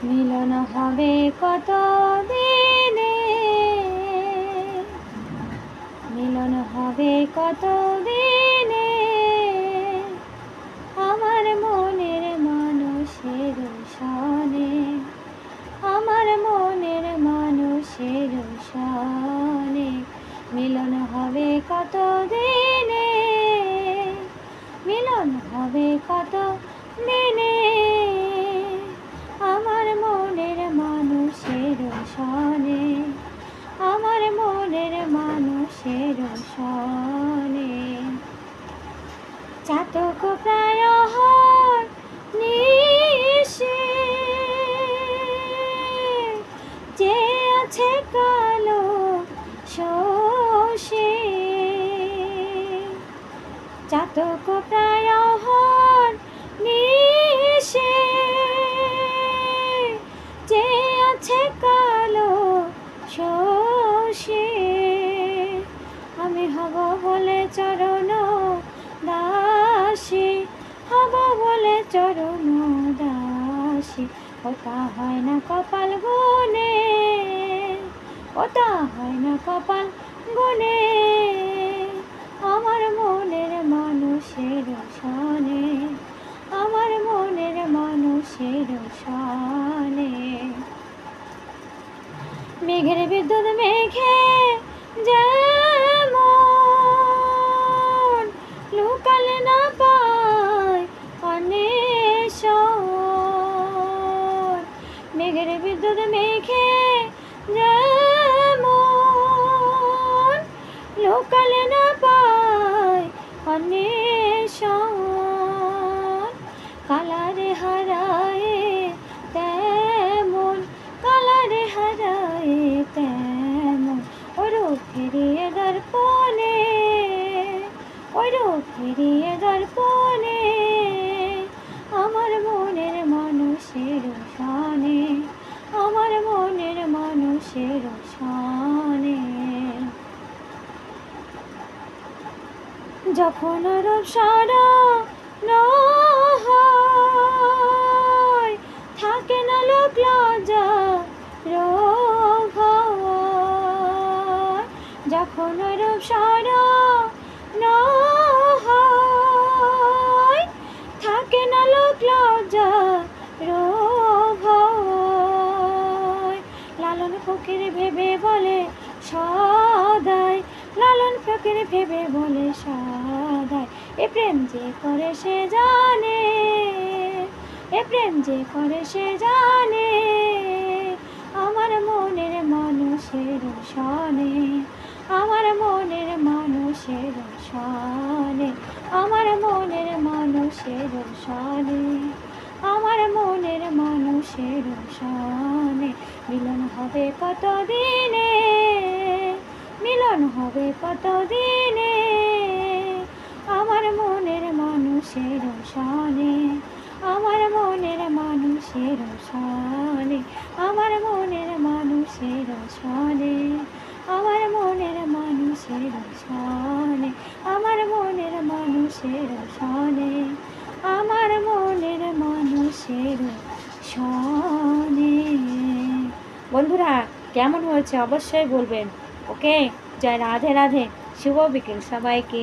মিলন হবে কত দিনে, মিলন হবে কত দিনে, আমার মনের মানুষের সনে, আমার মনের মানুষের সনে। মিলন হবে কত দিনে, মিলন হবে কত দিনে, আমার মনের মানুষের সনে, আমার মনের মানুষের সনে। চাতক প্রায় হয় নিশে, যে আছে কালো শোষে, চাতক প্রায় হয় নিশে, যে আছে কালো শোষে। আমি হব বলে চরণ দাসী, হব বলে চরণ দাসী। ওটা হয় না কপাল গুনে, ওটা হয় না কপাল গুনে, আমার মনের মানুষের সনে, আমার মনের মানুষের সনে। মেঘের বিদ্যুৎ মেঘে যেমন লুকালে না পায় অন্বেষণ, মেঘের বিদ্যুৎ মেঘে যেমন লুকালে না পায় অন্বেষণ। কালারে হারায় তেমন, কালারে হারায় তেমন, ওই রূপ ফিরিয়ে দর্পণে, ওই রূপ ফিরিয়ে দর্পণে, আমার মনের মানুষের সনে, আমার মনের মানুষের সনে। যখন রূপ সরণ হয়, থাকে না লোক লজ্জা ভয়। যখন রূপ সরণ হয়, থাকে না লোক লজ্জা ভয়। লালন ফকির ভেবে বলে সদাই, লালন ফকির ভেবে বলে সদাই, এ প্রেম যে করে সে জানে, এ প্রেম যে করে সে জানে, আমার মনের মানুষের সনে, আমার মনের মানুষের সনে, আমার মনের মানুষের সনে, আমার মনের মানুষের সনে। মিলন হবে কত দিনে, মিলন হবে কত দিনে, আমার মনের মানুষের সনে, আমার মনের মানুষের সনে, আমার মনের মানুষের সনে, আমার মনের মানুষের সনে, আমার মনের মানুষের সনে, আমার মনের মানুষের সনে। বন্ধুরা কেমন হয়েছে অবশ্যই বলবেন। ওকে, জয় রাধে রাধে, শুভ বিকেল সবাইকে।